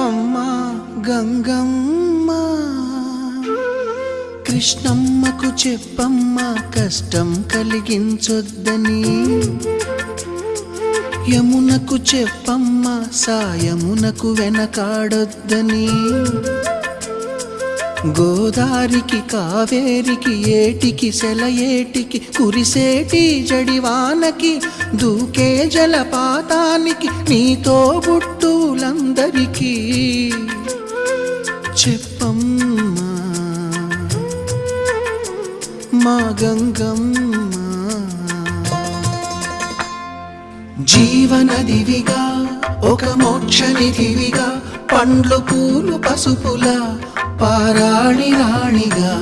అమ్మా గంగమ్మ, కృష్ణమ్మకు చెప్పమ్మా కష్టం కలిగించొద్దని, యమునకు చెప్పమ్మా సాయమునకు వెనకాడొద్దని, గోదారికి కావేరికి ఏటికి సెలయేటికి కురిసేటి జడివానకి దూకే జలపాతానికి నీతో బుట్టులందరికీ చెప్పమ్మా మా గంగమ్మ. జీవనదివిగా ఒక మోక్షనిధివిగా పండ్లు పూలు పసుపుల పారాణి రాణిగా